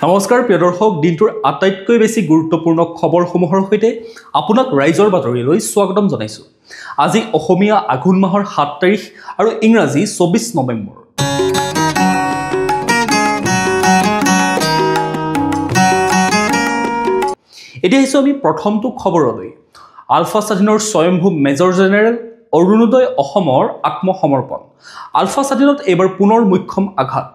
নমস্কাৰ প্ৰিয় দৰ্শক, দিনটোৰ আটাইতকৈ বেছি গুৰুত্বপূৰ্ণ খবৰসমূহৰ সৈতে আপোনাক ৰাইজৰ বাতৰিলৈ স্বাগতম জনাইছো। আজি অসমীয়া আঘোণ মাহৰ ৭ তাৰিখ আৰু ইংৰাজী ২৪ নৱেম্বৰ। এতিয়া আহিছো আমি প্ৰথমটো খবৰলৈ। আলফা স্বাধীনৰ স্বয়ম্ভূ মেজৰ জেনেৰেল অৰুণোদয় অসমৰ আত্মসমৰ্পণ। আলফা স্বাধীনত এইবাৰ পুনৰ মুখ্যম আঘাত।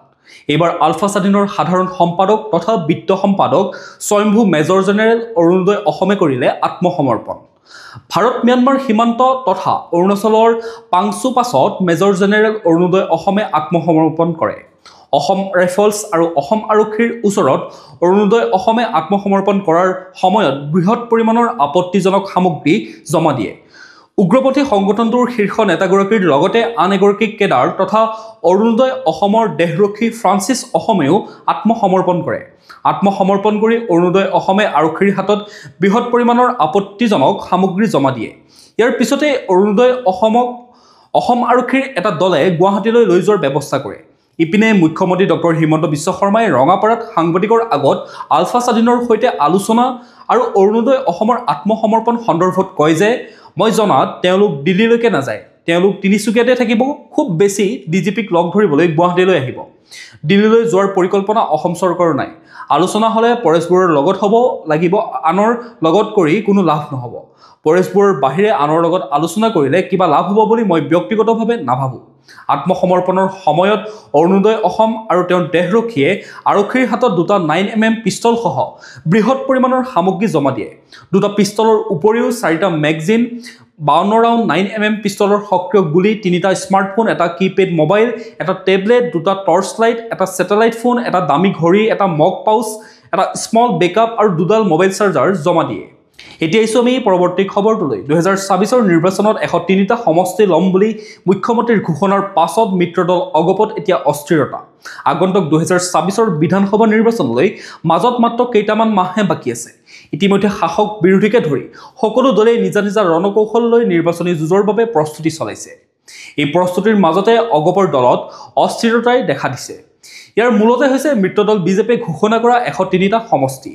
এইবাৰ আলফা স্বাধীনৰ সাধাৰণ সম্পাদক তথা বিত্ত সম্পাদক স্বয়ম্ভূ মেজৰ জেনেৰেল অৰুণোদয় অসমে কৰিলে আত্মসমৰ্পণ। ভাৰত ম্যানমাৰ সীমান্ত তথা অৰুণাচলৰ পাংচু পাছত মেজৰ জেনেৰেল অৰুণোদয় অসমে আত্মসমৰ্পণ কৰে। অসম ৰাইফলছ আৰু অসম আৰক্ষীৰ ওচৰত অৰুণোদয় অসমে আত্মসমৰ্পণ কৰাৰ সময়ত বৃহৎ পৰিমাণৰ আপত্তিজনক সামগ্ৰী জমা দিয়ে। উগ্ৰপন্থী সংগঠনটোৰ শীৰ্ষ নেতাগৰাকীৰ লগতে আন এগৰাকী কেডাৰ তথা অৰুণোদয় অসমৰ দেশৰক্ষী ফ্ৰান্সিছ অসমেও আত্মসমৰ্পণ কৰে। আত্মসমৰ্পণ কৰি অৰুণোদয় অসমে আৰক্ষীৰ হাতত বৃহৎ পৰিমাণৰ আপত্তিজনক সামগ্ৰী জমা দিয়ে। ইয়াৰ পিছতে অৰুণোদয় অসমক অসম আৰক্ষীৰ এটা দলে গুৱাহাটীলৈ লৈ যোৱাৰ ব্যৱস্থা কৰে। ইপিনে মুখ্যমন্ত্ৰী ডক্টৰ হিমন্ত বিশ্ব শৰ্মাই ৰঙাপাৰাত সাংবাদিকৰ আগত আলফা স্বাধীনৰ সৈতে আলোচনা আৰু অৰুণোদয় অসমৰ আত্মসমৰ্পণ সন্দৰ্ভত কয় যে, মই জনাত তেওঁলোক দিল্লীলৈকে নাযায়, তেওঁলোক তিনিচুকীয়াতে থাকিব, খুব বেছি ডিজিপিক লগ ধৰিবলৈ গুৱাহাটীলৈ আহিব। দিল্লীলৈ যোৱাৰ পৰিকল্পনা অসম চৰকাৰৰ নাই। আলোচনা হ'লে পৰেশ বৰুৱাৰ লগত হ'ব লাগিব, আনৰ লগত কৰি কোনো লাভ নহ'ব। পৰেশ বৰুৱাৰ বাহিৰে আনৰ লগত আলোচনা কৰিলে কিবা লাভ হ'ব বুলি মই ব্যক্তিগতভাৱে নাভাবোঁ। আত্মসমৰ্পণৰ সময়ত অৰুণোদয় অসম আৰু তেওঁৰ দেশৰক্ষীয়ে আৰক্ষীৰ হাতত দুটা 9mm পিষ্টলসহ বৃহৎ পৰিমাণৰ সামগ্ৰী জমা দিয়ে। দুটা পিষ্টলৰ উপৰিও 4টা মেগজিন, 52 ৰাউণ্ড 9mm পিষ্টলৰ সক্ৰিয় গুলী, 3টা স্মাৰ্টফোন, এটা কিপেড মোবাইল, এটা টেবলেট, দুটা টৰ্চ লাইট, এটা ছেটেলাইট ফোন, এটা দামী ঘড়ী, এটা মগ পাউচ, এটা স্মল বেকআপ আৰু দুডাল মোবাইল চাৰ্জাৰ জমা দিয়ে। এতিয়া আহিছোঁ আমি পৰৱৰ্তী খবৰটোলৈ। 2024 নিৰ্বাচনত 103টা সমষ্টি ল'ম বুলি মুখ্যমন্ত্ৰীৰ ঘোষণাৰ পাছত মিত্ৰদল অগপত এতিয়া অস্থিৰতা। আগন্তুক 2024 বিধানসভা নিৰ্বাচনলৈ মাজত মাত্ৰ কেইটামান মাহহে বাকী আছে। ইতিমধ্যে শাসক বিৰোধীকে ধৰি সকলো দলেই নিজা নিজা ৰণকৌশল লৈ নিৰ্বাচনী যুঁজৰ বাবে প্ৰস্তুতি চলাইছে। এই প্ৰস্তুতিৰ মাজতে অগপৰ দলত অস্থিৰতাই দেখা দিছে। ইয়াৰ মূলতে হৈছে মিত্ৰদল বিজেপিয়ে ঘোষণা কৰা 103টা সমষ্টি।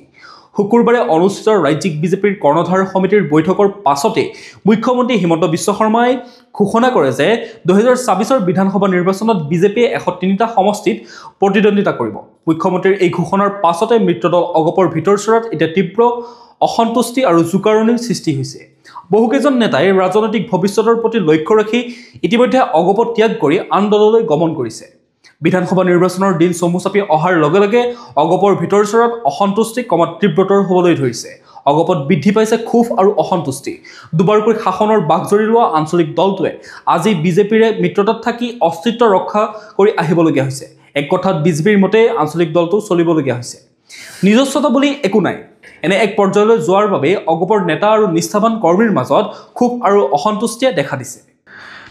শুকুৰবাৰে অনুষ্ঠিত ৰাজ্যিক বিজেপিৰ কৰ্ণধাৰ সমিতিৰ বৈঠকৰ পাছতে মুখ্যমন্ত্ৰী হিমন্ত বিশ্ব শৰ্মাই ঘোষণা কৰে যে 2024 বিধানসভা নিৰ্বাচনত বিজেপিয়ে 103টা সমষ্টিত প্ৰতিদ্বন্দ্বিতা কৰিব। মুখ্যমন্ত্ৰীৰ এই ঘোষণাৰ পাছতে মিত্ৰদল অগপৰ ভিতৰচৰাত এতিয়া তীব্ৰ অসন্তুষ্টি আৰু জোকাৰণিৰ সৃষ্টি হৈছে। বহুকেইজন নেতাই ৰাজনৈতিক ভৱিষ্যতৰ প্ৰতি লক্ষ্য ৰাখি ইতিমধ্যে অগপ ত্যাগ কৰি আন দললৈ গমন কৰিছে। বিধানসভা নিৰ্বাচনৰ দিন চমু চাপি অহাৰ লগে লগে অগপৰ ভিতৰচৰাত অসন্তুষ্টি ক্ৰমাৎ তীব্ৰতৰ হ'বলৈ ধৰিছে। অগপত বৃদ্ধি পাইছে ক্ষোভ আৰু অসন্তুষ্টি। দুবাৰকৈ শাসনৰ বাঘজৰি লোৱা আঞ্চলিক দলটোৱে আজি বিজেপিৰে মিত্ৰতাত থাকি অস্তিত্ব ৰক্ষা কৰি আহিবলগীয়া হৈছে। এক কথাত বিজেপিৰ মতে আঞ্চলিক দলটো চলিবলগীয়া হৈছে। নিজস্বতা বুলি একো নাই। এনে এক পৰ্যায়লৈ যোৱাৰ বাবে অগপৰ নেতা আৰু নিষ্ঠাৱান কৰ্মীৰ মাজত ক্ষোভ আৰু অসন্তুষ্টিয়ে দেখা দিছে।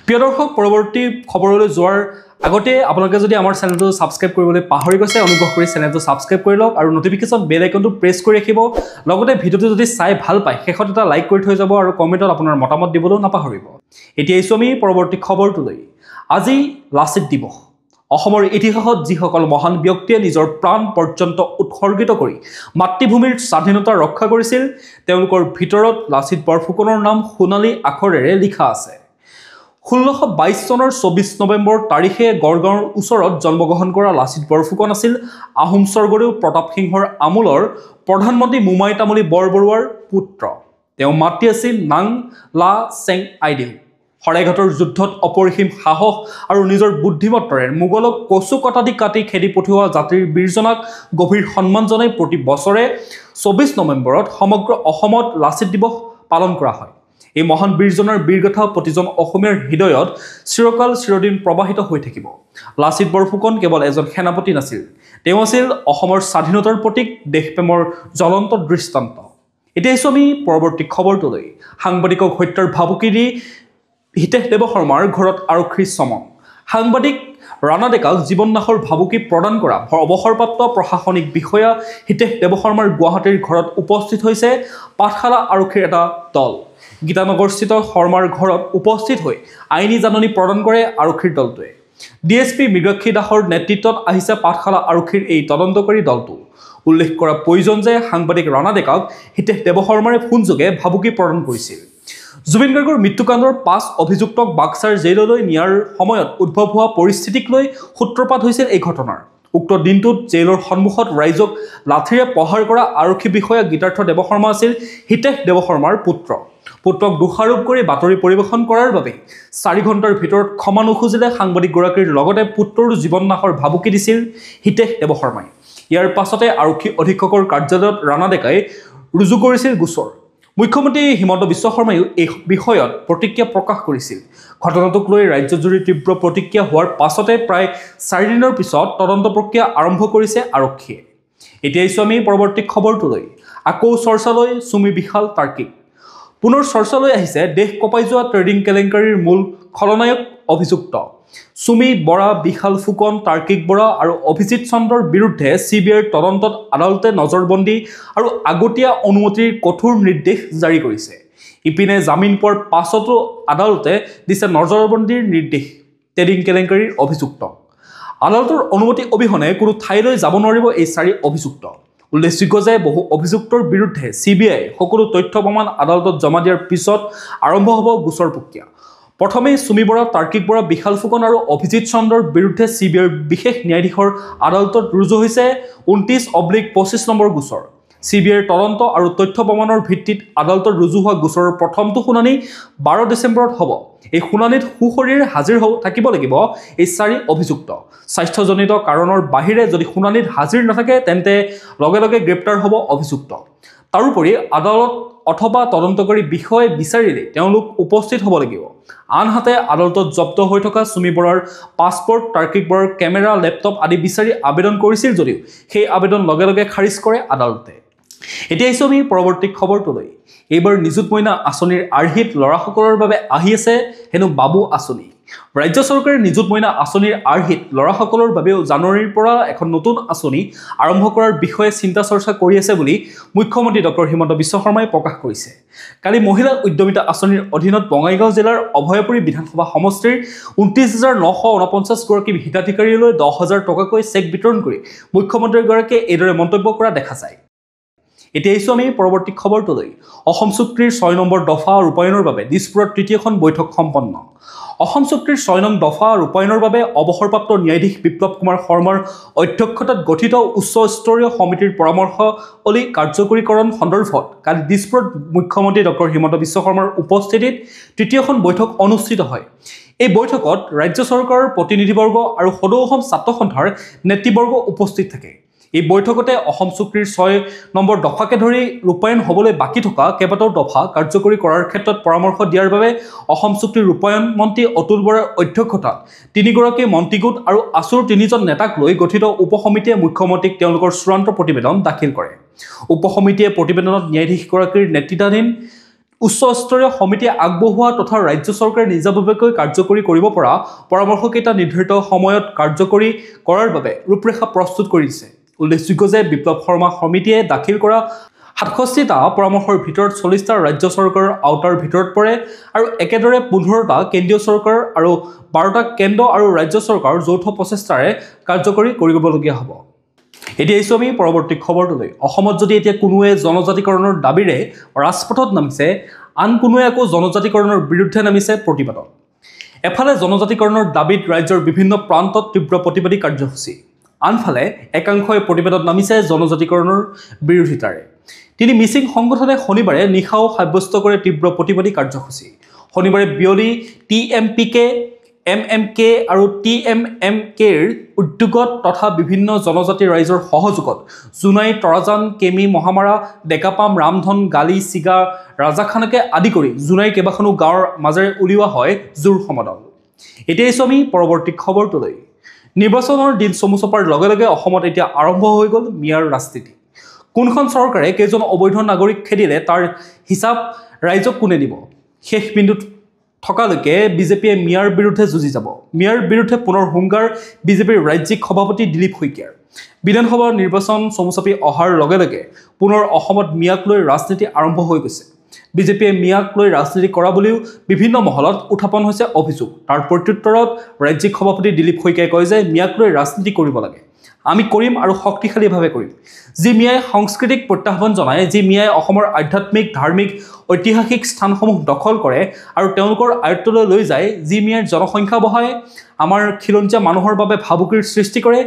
প্ৰিয় দৰ্শক, পৰৱৰ্তী খবৰলৈ যোৱাৰ আগতে আপোনালোকে যদি আমাৰ চেনেলটো ছাবস্ক্ৰাইব কৰিবলৈ পাহৰি গৈছে, অনুগ্ৰহ কৰি চেনেলটো ছাবস্ক্ৰাইব কৰি লওক আৰু নটিফিকেশ্যন বেল আইকনটো প্ৰেছ কৰি ৰাখিব। লগতে ভিডিঅ'টো যদি চাই ভাল পায় শেষত এটা লাইক কৰি থৈ যাব আৰু কমেণ্টত আপোনাৰ মতামত দিবলৈও নাপাহৰিব। এতিয়া আহিছোঁ আমি পৰৱৰ্তী খবৰটোলৈ। আজি লাচিত দিৱস। অসমৰ ইতিহাসত যিসকল মহান ব্যক্তিয়ে নিজৰ প্ৰাণ পৰ্যন্ত উৎসৰ্গিত কৰি মাতৃভূমিৰ স্বাধীনতা ৰক্ষা কৰিছিল, তেওঁলোকৰ ভিতৰত লাচিত বৰফুকনৰ নাম সোণালী আখৰেৰে লিখা আছে। 1622 চনৰ 24 নৱেম্বৰ তাৰিখে গড়গাঁৱৰ ওচৰত জন্মগ্ৰহণ কৰা লাচিত বৰফুকন আছিল আহোম স্বৰ্গদেউ প্ৰতাপ সিংহৰ আমোলৰ প্ৰধানমন্ত্ৰী মোমাই তামুলী বৰবৰুৱাৰ পুত্ৰ। তেওঁৰ মাতৃ আছিল নাং লা চেং আইদেউ। শৰাইঘাটৰ যুদ্ধত অপৰিসীম সাহস আৰু নিজৰ বুদ্ধিমত্তাৰে মোগলক কচু কটাদি কাটি খেদি পঠিওৱা জাতিৰ বীৰজনাক গভীৰ সন্মান জনাই প্ৰতি বছৰে 24 নৱেম্বৰত সমগ্ৰ অসমত লাচিত দিৱস পালন কৰা হয়। এই মহান বীৰজনাৰ বীৰগাথা প্ৰতিজন অসমীয়াৰ হৃদয়ত চিৰকাল চিৰদিন প্ৰবাহিত হৈ থাকিব। লাচিত বৰফুকন কেৱল এজন সেনাপতি নাছিল, তেওঁ আছিল অসমৰ স্বাধীনতাৰ প্ৰতীক, দেশপ্ৰেমৰ জ্বলন্ত দৃষ্টান্ত। এতিয়া আহিছোঁ আমি পৰৱৰ্তী খবৰটোলৈ। সাংবাদিকক হত্যাৰ ভাবুকি দি হিতেশ দেৱশৰ্মাৰ ঘৰত আৰক্ষীৰ চমন। সাংবাদিক ৰাণা ডেকাক জীৱননাশৰ ভাবুকি প্ৰদান কৰা অৱসৰপ্ৰাপ্ত প্ৰশাসনিক বিষয়া হিতেশ দেৱশৰ্মাৰ গুৱাহাটীৰ ঘৰত উপস্থিত হৈছে পাঠশালা আৰক্ষীৰ এটা দল। গীতানগৰস্থিত শৰ্মাৰ ঘৰত উপস্থিত হৈ আইনী জাননী প্ৰদান কৰে আৰক্ষীৰ দলটোৱে। DSP মৃগাক্ষী দাসৰ নেতৃত্বত আহিছে পাঠশালা আৰক্ষীৰ এই তদন্তকাৰী দলটো। উল্লেখ কৰা প্ৰয়োজন যে সাংবাদিক ৰাণা ডেকাক হিতেশ দেৱশৰ্মাৰে ফোনযোগে ভাবুকি প্ৰদান কৰিছিল। জুবিন গাৰ্গৰ মৃত্যুকাণ্ডৰ 5 অভিযুক্তক বাক্সাৰ জেইললৈ নিয়াৰ সময়ত উদ্ভৱ হোৱা পৰিস্থিতিক লৈ সূত্ৰপাত হৈছিল এই ঘটনাৰ। উক্ত দিনটোত জেইলৰ সন্মুখত ৰাইজক লাঠিৰে প্ৰহাৰ কৰা আৰক্ষী বিষয়া গীতাৰ্থ দেৱশৰ্মা আছিল হিতেশ দেৱশৰ্মাৰ পুত্ৰ। পুত্ৰক দোষাৰোপ কৰি বাতৰি পৰিৱেশন কৰাৰ বাবে 4 ঘণ্টাৰ ভিতৰত ক্ষমা নোখোজিলে সাংবাদিকগৰাকীৰ লগতে পুত্ৰৰ জীৱন নাশৰ ভাবুকি দিছিল হিতেশ দেৱশৰ্মাই। ইয়াৰ পাছতে আৰক্ষী অধীক্ষকৰ কাৰ্যালয়ত ৰাণা ডেকাই ৰুজু কৰিছিল গোচৰ। মুখ্যমন্ত্ৰী হিমন্ত বিশ্ব শৰ্মায়ো এই বিষয়ত প্ৰতিক্ৰিয়া প্ৰকাশ কৰিছিল। ঘটনাটোক লৈ ৰাজ্যজুৰি তীব্ৰ প্ৰতিক্ৰিয়া হোৱাৰ পাছতে প্ৰায় 4 দিনৰ পিছত তদন্ত প্ৰক্ৰিয়া আৰম্ভ কৰিছে আৰক্ষীয়ে। এতিয়া আমি পৰৱৰ্তী খবৰটোলৈ। আকৌ চৰ্চালৈ চুমি বিশাল তাৰ্কিক। পুনৰ চৰ্চালৈ আহিছে দেশ কঁপাই যোৱা ট্ৰেডিং কেলেংকাৰীৰ মূল খলনায়ক অভিযুক্ত চুমি বৰা, বিশাল ফুকন, তাৰ্কিক বৰা আৰু অভিজিৎ চন্দ্ৰৰ বিৰুদ্ধে CBIৰ তদন্তত আদালতে নজৰবন্দী আৰু আগতীয়া অনুমতিৰ কঠোৰ নিৰ্দেশ জাৰি কৰিছে। ইপিনে জামিন পোৱাৰ পাছতো আদালতে দিছে নজৰবন্দীৰ নিৰ্দেশ ট্ৰেডিং কেলেংকাৰীৰ অভিযুক্ত। আদালতৰ অনুমতি অবিহনে কোনো ঠাইলৈ যাব নোৱাৰিব এই 4 অভিযুক্ত। উল্লেখযোগ্য যে বহু অভিযুক্তৰ বিৰুদ্ধে CBI সকলো তথ্য প্ৰমাণ আদালতত জমা দিয়াৰ পিছত আৰম্ভ হ'ব গোচৰ প্ৰক্ৰিয়া। প্ৰথমে চুমি বৰা, তাৰ্কিক বৰা, বিশাল ফুকন আৰু অভিজিৎ চন্দ্ৰৰ বিৰুদ্ধে CBIৰ বিশেষ ন্যায়াধীশৰ আদালতত ৰুজু হৈছে 29/25 নম্বৰ গোচৰ। CBIৰ তদন্ত আৰু তথ্য প্ৰমাণৰ ভিত্তিত আদালতত ৰুজু হোৱা গোচৰৰ প্ৰথমটো শুনানি 12 ডিচেম্বৰত হ'ব। এই শুনানিত সুশৰীৰে হাজিৰ থাকিব লাগিব এই 4 অভিযুক্ত। স্বাস্থ্যজনিত কাৰণৰ বাহিৰে যদি শুনানিত হাজিৰ নাথাকে তেন্তে লগে লগে গ্ৰেপ্তাৰ হ'ব অভিযুক্ত। তাৰোপৰি আদালত অথবা তদন্তকাৰী বিষয়ে বিচাৰিলে তেওঁলোক উপস্থিত হ'ব লাগিব। আনহাতে আদালতত জব্দ হৈ থকা চুমি বৰাৰ পাছপৰ্ট, তাৰ্কিক বৰাৰ কেমেৰা, লেপটপ আদি বিচাৰি আবেদন কৰিছিল যদিও সেই আবেদন লগে লগে খাৰিজ কৰে আদালতে। এতিয়া আমি পৰৱৰ্তী খবৰটোলৈ। এইবাৰ নিযুত মইনা আঁচনিৰ আৰ্হিত ল'ৰাসকলৰ বাবে আহি আছে হেনো বাবু আঁচনি। ৰাজ্য চৰকাৰে নিযুত মইনা আঁচনিৰ আৰ্হিত ল'ৰাসকলৰ বাবেও জানুৱাৰীৰ পৰা এখন নতুন আঁচনি আৰম্ভ কৰাৰ বিষয়ে চিন্তা চৰ্চা কৰি আছে বুলি মুখ্যমন্ত্ৰী ডক্টৰ হিমন্ত বিশ্ব শৰ্মাই প্ৰকাশ কৰিছে। কালি মহিলা উদ্যমিতা আঁচনিৰ অধীনত বঙাইগাঁও জিলাৰ অভয়পুৰী বিধানসভা সমষ্টিৰ 29,949 গৰাকী হিতাধিকাৰীলৈ 10,000 টকাকৈ চেক বিতৰণ কৰি মুখ্যমন্ত্ৰীগৰাকীয়ে এইদৰে মন্তব্য কৰা দেখা যায়। এতিয়া আমি পৰৱৰ্তী খবৰটোলৈ। অসম চুক্তিৰ 6 নম্বৰ দফা ৰূপায়ণৰ বাবে দিছপুৰত তৃতীয়খন বৈঠক সম্পন্ন। অসম চুক্তিৰ 6 নং দফা ৰূপায়ণৰ বাবে অৱসৰপ্ৰাপ্ত ন্যায়াধীশ বিপ্লৱ কুমাৰ শৰ্মাৰ অধ্যক্ষতাত গঠিত উচ্চস্তৰীয় সমিতিৰ পৰামৰ্শৱলী কাৰ্যকৰীকৰণ সন্দৰ্ভত কালি দিছপুৰত মুখ্যমন্ত্ৰী ডক্টৰ হিমন্ত বিশ্ব শৰ্মাৰ উপস্থিতিত তৃতীয়খন বৈঠক অনুষ্ঠিত হয়। এই বৈঠকত ৰাজ্য চৰকাৰৰ প্ৰতিনিধিবৰ্গ আৰু সদৌ অসম ছাত্ৰ সন্থাৰ নেতৃবৰ্গ উপস্থিত থাকে। এই বৈঠকতে অসম চুক্তিৰ 6 নম্বৰ দফাকে ধৰি ৰূপায়ণ হ'বলৈ বাকী থকা কেইবাটাও দফা কাৰ্যকৰী কৰাৰ ক্ষেত্ৰত পৰামৰ্শ দিয়াৰ বাবে অসম চুক্তিৰ ৰূপায়ণ মন্ত্ৰী অতুল বৰাৰ অধ্যক্ষতাত 3 গৰাকী মন্ত্ৰীগোট আৰু আছুৰ 3জন নেতাক লৈ গঠিত উপসমিতিয়ে মুখ্যমন্ত্ৰীক তেওঁলোকৰ চূড়ান্ত প্ৰতিবেদন দাখিল কৰে। উপসমিতিয়ে প্ৰতিবেদনত ন্যায়াধীশগৰাকীৰ নেতৃত্বাধীন উচ্চস্তৰীয় সমিতিয়ে আগবঢ়োৱা তথা ৰাজ্য চৰকাৰে নিজাববীয়াকৈ কাৰ্যকৰী কৰিব পৰা পৰামৰ্শকেইটা নিৰ্ধাৰিত সময়ত কাৰ্যকৰী কৰাৰ বাবে ৰূপৰেখা প্ৰস্তুত কৰিছে। উল্লেখযোগ্য যে বিপ্লৱ শৰ্মা সমিতিয়ে দাখিল কৰা 67টা পৰামৰ্শৰ ভিতৰত 40টা ৰাজ্য চৰকাৰৰ আওতাৰ ভিতৰত পৰে আৰু একেদৰে 15টা কেন্দ্ৰীয় চৰকাৰ আৰু 12টা কেন্দ্ৰ আৰু ৰাজ্য চৰকাৰৰ যৌথ প্ৰচেষ্টাৰে কাৰ্যকৰী কৰিবলগীয়া হ'ব। এতিয়া আমি পৰৱৰ্তী খবৰটোলৈ। অসমত যদি এতিয়া কোনোৱে জনজাতিকৰণৰ দাবীৰে ৰাজপথত নামিছে, আন কোনোৱে আকৌ জনজাতিকৰণৰ বিৰুদ্ধে নামিছে প্ৰতিবাদত। এফালে জনজাতিকৰণৰ দাবীত ৰাজ্যৰ বিভিন্ন প্ৰান্তত তীব্ৰ প্ৰতিবাদী কাৰ্যসূচী, আনফালে একাংশই প্ৰতিবাদত নামিছে জনজাতিকৰণৰ বিৰোধিতাৰে। তিনি মিচিং সংগঠনে শনিবাৰে নিশাও সাব্যস্ত কৰে তীব্ৰ প্ৰতিবাদী কাৰ্যসূচী। শনিবাৰে বিয়লি TMPK, MMK আৰু TMMKৰ উদ্যোগত তথা বিভিন্ন জনজাতি ৰাইজৰ সহযোগত জোনাই, তৰাজান, কেমি, মহামাৰা, ডেকাপাম, ৰামধন, গালি, চিগা, ৰাজাখানকে আদি কৰি জোনাইৰ কেইবাখনো গাঁৱৰ মাজেৰে উলিওৱা হয় জোৰ সমদল। এতিয়া আমি পৰৱৰ্তী খবৰটোলৈ। নিৰ্বাচনৰ দিন চমু চপাৰ লগে লগে অসমত এতিয়া আৰম্ভ হৈ গ'ল মিয়াৰ ৰাজনীতি। কোনখন চৰকাৰে কেইজন অবৈধ নাগৰিক খেদিলে তাৰ হিচাপ ৰাইজক কোনে দিব? শেষ বিন্দুত থকালৈকে বিজেপিয়ে মিয়াৰ বিৰুদ্ধে যুঁজি যাব। মিয়াৰ বিৰুদ্ধে পুনৰ হুংকাৰ বিজেপিৰ ৰাজ্যিক সভাপতি দিলীপ শইকীয়াৰ। বিধানসভা নিৰ্বাচন চমু চাপি অহাৰ লগে লগে পুনৰ অসমত মিয়াক লৈ ৰাজনীতি আৰম্ভ হৈ গৈছে। বিজেপিয়ে মিয়াক লৈ ৰাজনীতি কৰা বুলিও বিভিন্ন মহলত উত্থাপন হৈছে অভিযোগ। তাৰ প্ৰত্যুত্তৰত ৰাজ্যিক সভাপতি দিলীপ শইকীয়াই কয় যে মিয়াক লৈ ৰাজনীতি কৰিব লাগে, আমি কৰিম আৰু শক্তিশালীভাৱে কৰিম। যি মিয়াই সংস্কৃতিক প্ৰত্যাহ্বান জনায়, যি মিয়াই অসমৰ আধ্যাত্মিক, ধাৰ্মিক, ঐতিহাসিক স্থানসমূহ দখল কৰে আৰু তেওঁলোকৰ আয়ত্তলৈ লৈ যায়, যি মিয়াই জনসংখ্যা বঢ়ায়, আমাৰ খিলঞ্জীয়া মানুহৰ বাবে ভাবুকিৰ সৃষ্টি কৰে,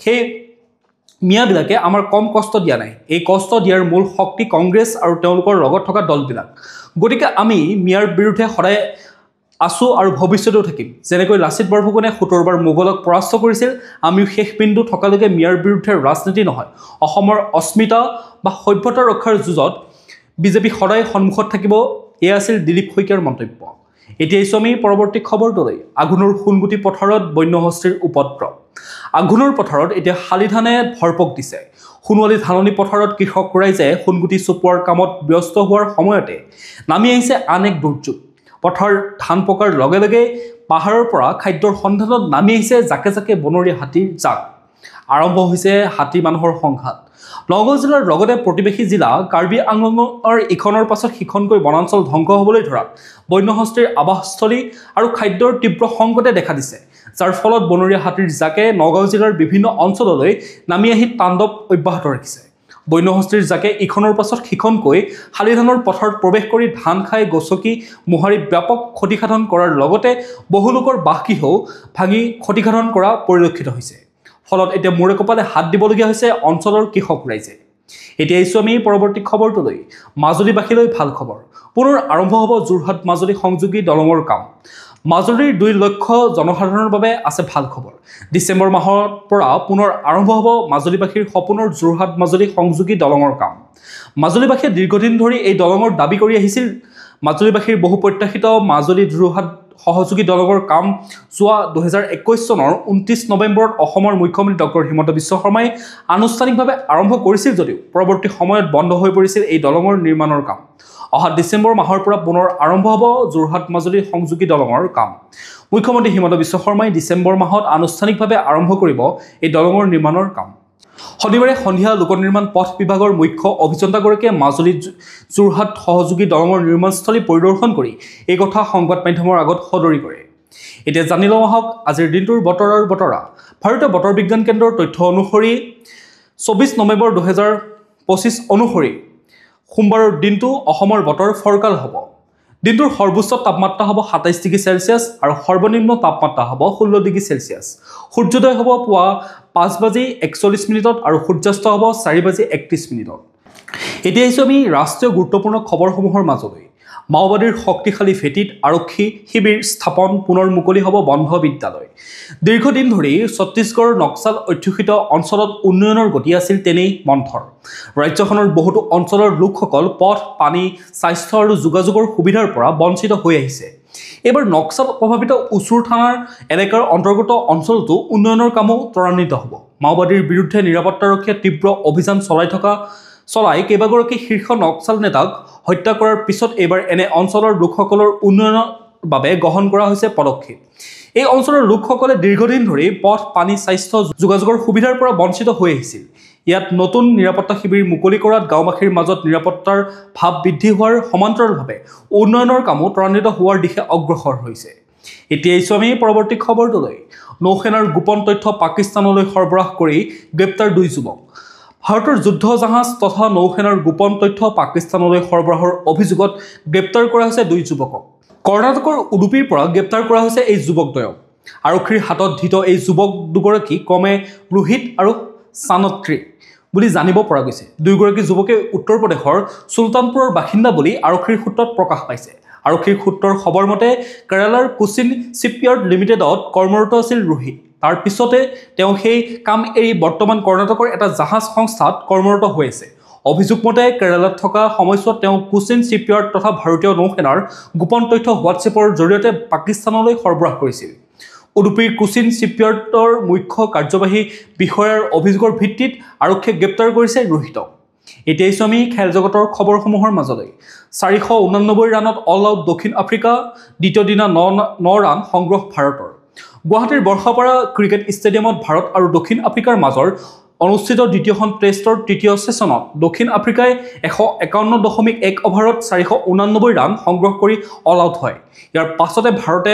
সেই মিয়াবিলাকে আমাৰ কম কষ্ট দিয়া নাই। এই কষ্ট দিয়াৰ মূল শক্তি কংগ্ৰেছ আৰু তেওঁলোকৰ লগত থকা দলবিলাক। গতিকে আমি মিয়াৰ বিৰুদ্ধে সদায় আছোঁ আৰু ভৱিষ্যতেও থাকিম। যেনেকৈ লাচিত বৰফুকনে ৭০ বাৰ মোগলক পৰাস্ত কৰিছিল, আমিও শেষ বিন্দু থকালৈকে মিয়াৰ বিৰুদ্ধে ৰাজনীতি নহয়, অসমৰ অস্মিতা বা সভ্যতা ৰক্ষাৰ যুঁজত বিজেপি সদায় সন্মুখত থাকিব। এয়া আছিল দিলীপ শইকীয়াৰ মন্তব্য। এতিয়া আহিছোঁ আমি পৰৱৰ্তী খবৰটোলৈ। আঘোণৰ সোণগুটি পথাৰত বন্যহস্তীৰ উপদ্ৰৱ। আঘোণৰ পথাৰত এতিয়া শালি ধানে ভৰপক দিছে। সোণোৱালী ধাননি পথাৰত কৃষক ৰাইজে সোণগুটি চপোৱাৰ কামত ব্যস্ত হোৱাৰ সময়তে নামি আহিছে আন এক দুৰ্যোগ। পথাৰ ধান পকাৰ লগে লগে পাহাৰৰ পৰা খাদ্যৰ সন্ধানত নামি আহিছে জাকে জাকে বনৰীয়া হাতীৰ জাক। আৰম্ভ হৈছে হাতী মানুহৰ সংঘাত। নগাঁও জিলাৰ লগতে প্ৰতিবেশী জিলা কাৰ্বি আংলঙৰ ইখনৰ পাছত সিখনকৈ বনাঞ্চল ধ্বংস হ'বলৈ ধৰাত বন্যহস্তীৰ আৱাসস্থলী আৰু খাদ্যৰ তীব্ৰ সংকটে দেখা দিছে, যাৰ ফলত বনৰীয়া হাতীৰ জাকে নগাঁও জিলাৰ বিভিন্ন অঞ্চললৈ নামি আহি তাণ্ডৱ অব্যাহত ৰাখিছে। বন্যহস্তীৰ জাকে ইখনৰ পাছত সিখনকৈ শালি ধানৰ পথাৰত প্ৰৱেশ কৰি ধান খাই গছকি মোহাৰি ব্যাপক ক্ষতিসাধন কৰাৰ লগতে বহু লোকৰ বাসগৃহও ভাঙি ক্ষতিসাধন কৰা পৰিলক্ষিত হৈছে। ফলত এতিয়া মূৰে কপালে হাত দিবলগীয়া হৈছে অঞ্চলৰ কৃষক ৰাইজে। এতিয়া আহিছোঁ আমি পৰৱৰ্তী খবৰটোলৈ। মাজুলীবাসীলৈ ভাল খবৰ। পুনৰ আৰম্ভ হ'ব যোৰহাট মাজুলী সংযোগী দলঙৰ কাম। মাজুলীৰ ২ লক্ষ জনসাধাৰণৰ বাবে আছে ভাল খবৰ। ডিচেম্বৰ মাহৰ পৰা পুনৰ আৰম্ভ হ'ব মাজুলীবাসীৰ সপোনৰ যোৰহাট মাজুলী সংযোগী দলঙৰ কাম। মাজুলীবাসীয়ে দীৰ্ঘদিন ধৰি এই দলঙৰ দাবী কৰি আহিছিল। মাজুলীবাসীৰ বহু প্ৰত্যাশিত মাজুলী যোৰহাট সহযোগী দলঙৰ কাম যোৱা ২০২১ চনৰ ২৯ নৱেম্বৰত অসমৰ মুখ্যমন্ত্ৰী ডক্টৰ হিমন্ত বিশ্ব শৰ্মাই আনুষ্ঠানিকভাৱে আৰম্ভ কৰিছিল যদিও পৰৱৰ্তী সময়ত বন্ধ হৈ পৰিছিল এই দলঙৰ নিৰ্মাণৰ কাম। অহা ডিচেম্বৰ মাহৰ পৰা পুনৰ আৰম্ভ হ'ব যোৰহাট মাজুলী সংযোগী দলঙৰ কাম। মুখ্যমন্ত্ৰী হিমন্ত বিশ্ব শৰ্মাই ডিচেম্বৰ মাহত আনুষ্ঠানিকভাৱে আৰম্ভ কৰিব এই দলঙৰ নিৰ্মাণৰ কাম। শনিবাৰে সন্ধিয়া লোক নিৰ্মাণ পথ বিভাগৰ মুখ্য অভিযন্তাগৰাকীয়ে মাজুলী যোৰহাট সহযোগী দলঙৰ নিৰ্মাণস্থলী পৰিদৰ্শন কৰি এই কথা সংবাদ মাধ্যমৰ আগত সদৰি কৰে। এতিয়া জানি লওঁ আহক আজিৰ দিনটোৰ বতৰ আৰু বতৰা। ভাৰতীয় বতৰ বিজ্ঞান কেন্দ্ৰৰ তথ্য অনুসৰি ২৪ নৱেম্বৰ ২০২৫ অনুসৰি সোমবাৰৰ দিনটো অসমৰ বতৰ ফৰকাল হ'ব। দিনটোৰ সৰ্বোচ্চ তাপমাত্ৰা হ'ব ২৭ ডিগ্ৰী চেলছিয়াছ আৰু সৰ্বনিম্ন তাপমাত্ৰা হ'ব ১৬ ডিগ্ৰী চেলছিয়াছ। সূৰ্যোদয় হ'ব পুৱা ৫:৪১ আৰু সূৰ্যাস্ত হ'ব ৪:৩১। এতিয়া আহিছোঁ আমি ৰাষ্ট্ৰীয় গুৰুত্বপূৰ্ণ খবৰসমূহৰ মাজলৈ। মাওবাদীৰ শক্তিশালী ভেটিত আৰক্ষী শিবিৰ স্থাপন, পুনৰ মুকলি হ'ব বন্ধ বিদ্যালয়। দীৰ্ঘদিন ধৰি ছত্তীশগড়ৰ নক্সাল অধ্যুষিত অঞ্চলত উন্নয়নৰ গতি আছিল তেনেই মন্থৰ। ৰাজ্যখনৰ বহুতো অঞ্চলৰ লোকসকল পথ, পানী, স্বাস্থ্য আৰু যোগাযোগৰ সুবিধাৰ পৰা বঞ্চিত হৈ আহিছে। এইবাৰ নক্সাল প্ৰভাৱিত উচুৰ থানাৰ এলেকাৰ অন্তৰ্গত অঞ্চলতো উন্নয়নৰ কামো ত্বৰান্বিত হ'ব। মাওবাদীৰ বিৰুদ্ধে নিৰাপত্তাৰক্ষীয়ে তীব্ৰ অভিযান চলাই কেইবাগৰাকী শীৰ্ষ নক্সাল নেতাক হত্যা কৰাৰ পিছত এইবাৰ এনে অঞ্চলৰ লোকসকলৰ উন্নয়নৰ বাবে গ্ৰহণ কৰা হৈছে পদক্ষেপ। এই অঞ্চলৰ লোকসকলে দীৰ্ঘদিন ধৰি পথ, পানী, স্বাস্থ্য, যোগাযোগৰ সুবিধাৰ পৰা বঞ্চিত হৈ আহিছিল। ইয়াত নতুন নিৰাপত্তা শিবিৰ মুকলি কৰাত গাঁওবাসীৰ মাজত নিৰাপত্তাৰ ভাৱ বৃদ্ধি হোৱাৰ সমান্তৰালভাৱে উন্নয়নৰ কামো ত্বৰান্বিত হোৱাৰ দিশে অগ্ৰসৰ হৈছে। এতিয়া আহিছোঁ আমি পৰৱৰ্তী খবৰটোলৈ। নৌসেনাৰ গোপন তথ্য পাকিস্তানলৈ সৰবৰাহ কৰি গ্ৰেপ্তাৰ ২ যুৱক। ভাৰতৰ যুদ্ধ জাহাজ তথা নৌসেনাৰ গোপন তথ্য পাকিস্তানলৈ সৰবৰাহৰ অভিযোগত গ্ৰেপ্তাৰ কৰা হৈছে ২ যুৱকক। কৰ্ণাটকৰ উডুপিৰ পৰা গ্ৰেপ্তাৰ কৰা হৈছে এই যুৱকদ্বয়ক। আৰক্ষীৰ হাতত ধৃত এই যুৱক দুগৰাকী ক্ৰমে ৰোহিত আৰু চানত্ৰী বুলি জানিব পৰা গৈছে। দুয়োগৰাকী যুৱকে উত্তৰ প্ৰদেশৰ চুলতানপুৰৰ বাসিন্দা বুলি আৰক্ষীৰ সূত্ৰত প্ৰকাশ পাইছে। আৰক্ষীৰ সূত্ৰৰ খবৰ মতে কেৰালাৰ কোচিন শ্বিপয়াৰ্ড লিমিটেডত কৰ্মৰত আছিল ৰোহিত। তাৰ পিছতে তেওঁ সেই কাম এৰি বৰ্তমান কৰ্ণাটকৰ এটা জাহাজ সংস্থাত কৰ্মৰত হৈ আছে। অভিযোগ মতে কেৰালাত থকা সময়ছোৱাত তেওঁ কোচিন শ্বিপয়াৰ্ড তথা ভাৰতীয় নৌসেনাৰ গোপন তথ্য হোৱাটছএপৰ জৰিয়তে পাকিস্তানলৈ সৰবৰাহ কৰিছিল। উডুপিৰ কোচিন শ্বিপয়াৰ্ডৰ মুখ্য কাৰ্যবাহী বিষয়াৰ অভিযোগৰ ভিত্তিত আৰক্ষীয়ে গ্ৰেপ্তাৰ কৰিছে ৰোহিতক। এতিয়া আহিছোঁ আমি খেল জগতৰ খবৰসমূহৰ মাজলৈ। ৪৮৯ ৰানত অল আউট দক্ষিণ আফ্ৰিকা, দ্বিতীয় দিনা ৯ ৰান সংগ্ৰহ ভাৰতৰ। গুৱাহাটীৰ বৰ্ষাপাৰা ক্ৰিকেট ষ্টেডিয়ামত ভাৰত আৰু দক্ষিণ আফ্ৰিকাৰ মাজৰ অনুষ্ঠিত দ্বিতীয়খন টেষ্টৰ তৃতীয় ছেছনত দক্ষিণ আফ্ৰিকাই 151.1 অভাৰত 489 ৰান সংগ্ৰহ কৰি অল আউট হয়। ইয়াৰ পাছতে ভাৰতে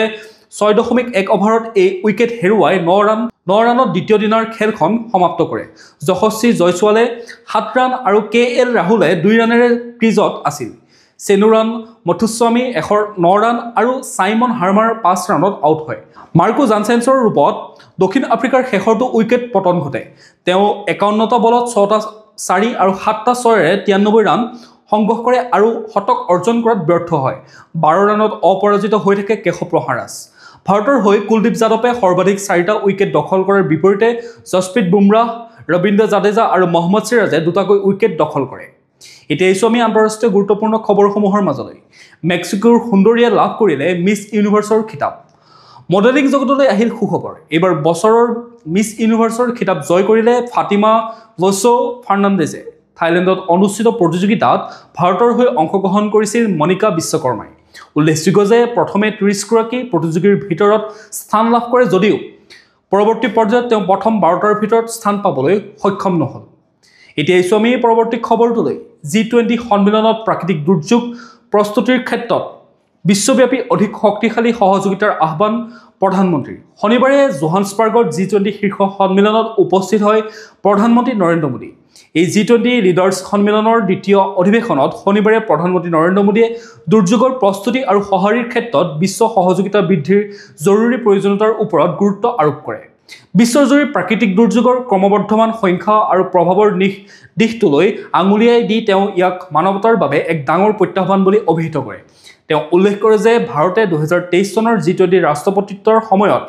6.1 অভাৰত এই উইকেট হেৰুৱাই 9 ৰানত দ্বিতীয় দিনাৰ খেলখন সমাপ্ত কৰে। যশস্বী জয়ছোৱালে 7 ৰান আৰু KL ৰাহুলে 2 ৰানেৰে ক্ৰিজত আছিল। চেনুৰান মথুস্বামী 9 ৰান আৰু চাইমন হাৰ্মাৰ 5 ৰানত আউট হয়। মাৰ্কো জানচেন্সৰ ৰূপত দক্ষিণ আফ্ৰিকাৰ শেষৰটো উইকেট পতন ঘটে। তেওঁ 51টা বলত 6টা 4 আৰু 7টা 6ৰে 93 ৰান সংগ্ৰহ কৰে আৰু শতক অৰ্জন কৰাত ব্যৰ্থ হয়। 12 ৰানত অপৰাজিত হৈ থাকে কেশৱ মহাৰাজ। ভাৰতৰ হৈ কুলদীপ যাদৱে সৰ্বাধিক 4টা উইকেট দখল কৰাৰ বিপৰীতে যশপ্ৰীত বুমৰাহ, ৰবীন্দ্ৰ জাদেজা আৰু মহম্মদ সিৰাজে 2টাকৈ উইকেট দখল কৰে। এতিয়া আহিছোঁ আমি আন্তঃৰাষ্ট্ৰীয় গুৰুত্বপূৰ্ণ খবৰসমূহৰ মাজলৈ। মেক্সিকোৰ সুন্দৰীয়ে লাভ কৰিলে মিছ ইউনিভাৰ্ছৰ খিতাপ। মডেলিং জগতলৈ আহিল সুখবৰ। এইবাৰ বছৰৰ মিছ ইউনিভাৰ্ছৰ খিতাপ জয় কৰিলে ফাতিমা বছো ফাৰ্ণাণ্ডেজে। থাইলেণ্ডত অনুষ্ঠিত প্ৰতিযোগিতাত ভাৰতৰ হৈ অংশগ্ৰহণ কৰিছিল মণিকা বিশ্বকৰ্মাই। উল্লেখযোগ্য যে প্ৰথমে 30গৰাকী প্ৰতিযোগীৰ ভিতৰত স্থান লাভ কৰে যদিও পৰৱৰ্তী পৰ্যায়ত তেওঁ প্ৰথম 12টাৰ ভিতৰত স্থান পাবলৈ সক্ষম নহ'ল। এতিয়া আহিছোঁ আমি পৰৱৰ্তী খবৰটোলৈ। G20 সন্মিলনত প্ৰাকৃতিক দুৰ্যোগ প্ৰস্তুতিৰ ক্ষেত্ৰত বিশ্বব্যাপী অধিক শক্তিশালী সহযোগিতাৰ আহ্বান প্ৰধানমন্ত্ৰীৰ। শনিবাৰে জোহান্সবাৰ্গত G20 শীৰ্ষ সন্মিলনত উপস্থিত হয় প্ৰধানমন্ত্ৰী নৰেন্দ্ৰ মোদী। এই G20 লিডাৰ্ছ সন্মিলনৰ দ্বিতীয় অধিৱেশনত শনিবাৰে প্ৰধানমন্ত্ৰী নৰেন্দ্ৰ মোদীয়ে দুৰ্যোগৰ প্ৰস্তুতি আৰু সঁহাৰিৰ ক্ষেত্ৰত বিশ্ব সহযোগিতা বৃদ্ধিৰ জৰুৰী প্ৰয়োজনীয়তাৰ ওপৰত গুৰুত্ব আৰোপ কৰে। বিশ্বজুৰি প্ৰাকৃতিক দুৰ্যোগৰ ক্ৰমবৰ্ধমান সংখ্যা আৰু প্ৰভাৱৰ দিশটোলৈ আঙুলিয়াই দি তেওঁ ইয়াক মানৱতাৰ বাবে এক ডাঙৰ প্ৰত্যাহ্বান বুলি অভিহিত কৰে। তেওঁ উল্লেখ কৰে যে ভাৰতে 2023 চনৰ G20 ৰাষ্ট্ৰপতিত্বৰ সময়ত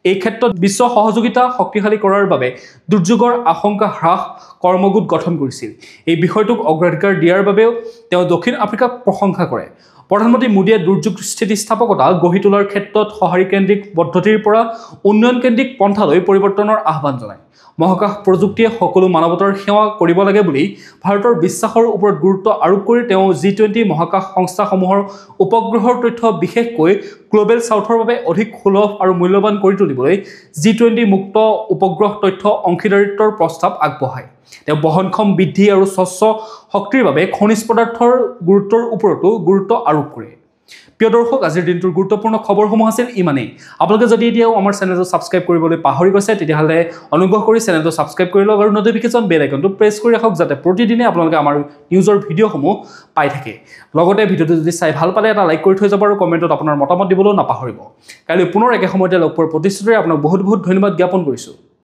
এই ক্ষেত্ৰত বিশ্ব সহযোগিতা শক্তিশালী কৰাৰ বাবে দুৰ্যোগৰ আশংকা হ্ৰাস কৰ্মগোট গঠন কৰিছিল। এই বিষয়টোক অগ্ৰাধিকাৰ দিয়াৰ বাবেও তেওঁ দক্ষিণ আফ্ৰিকাক প্ৰশংসা কৰে। প্ৰধানমন্ত্ৰী মোদীয়ে দুৰ্যোগ স্থিতিস্থাপকতা গঢ়ি তোলাৰ ক্ষেত্ৰত সঁহাৰিকেন্দ্ৰিক পদ্ধতিৰ পৰা উন্নয়নকেন্দ্ৰিক পন্থালৈ পৰিৱৰ্তনৰ আহ্বান জনায়। মহাকাশ প্ৰযুক্তিয়ে সকলো মানৱতাৰ সেৱা কৰিব লাগে বুলি ভাৰতৰ বিশ্বাসৰ ওপৰত গুৰুত্ব আৰোপ কৰি তেওঁ G20 মহাকাশ সংস্থাসমূহৰ উপগ্ৰহৰ তথ্য বিশেষকৈ গ্লোবেল সাউথৰ বাবে অধিক সুলভ আৰু মূল্যৱান কৰি তুলিবলৈ G20 মুক্ত উপগ্ৰহ তথ্য অংশীদাৰিত্বৰ প্ৰস্তাৱ আগবঢ়ায়। তেওঁ বহনক্ষম বৃদ্ধি আৰু স্বচ্ছ শক্তিৰ বাবে খনিজ পদাৰ্থৰ গুৰুত্বৰ ওপৰতো গুৰুত্ব আৰোপ কৰে। প্ৰিয় দৰ্শক, আজিৰ দিনটোৰ গুৰুত্বপূৰ্ণ খবৰসমূহ আছিল ইমানেই। আপোনালোকে যদি এতিয়াও আমাৰ চেনেলটো ছাবস্ক্ৰাইব কৰিবলৈ পাহৰি গৈছে তেতিয়াহ'লে অনুগ্ৰহ কৰি চেনেলটো ছাবস্ক্ৰাইব কৰি লওক আৰু নটিফিকেশ্যন বেল আইকনটো প্ৰেছ কৰি ৰাখক যাতে প্ৰতিদিনে আপোনালোকে আমাৰ নিউজৰ ভিডিঅ'সমূহ পাই থাকে। লগতে ভিডিঅ'টো যদি চাই ভাল পালে এটা লাইক কৰি থৈ যাব আৰু কমেণ্টত আপোনাৰ মতামত দিবলৈও নাপাহৰিব। কাইলৈ পুনৰ একে সময়তে লগ পোৱাৰ প্ৰতিশ্ৰুতিৰে আপোনাক বহুত বহুত ধন্যবাদ জ্ঞাপন কৰিছোঁ।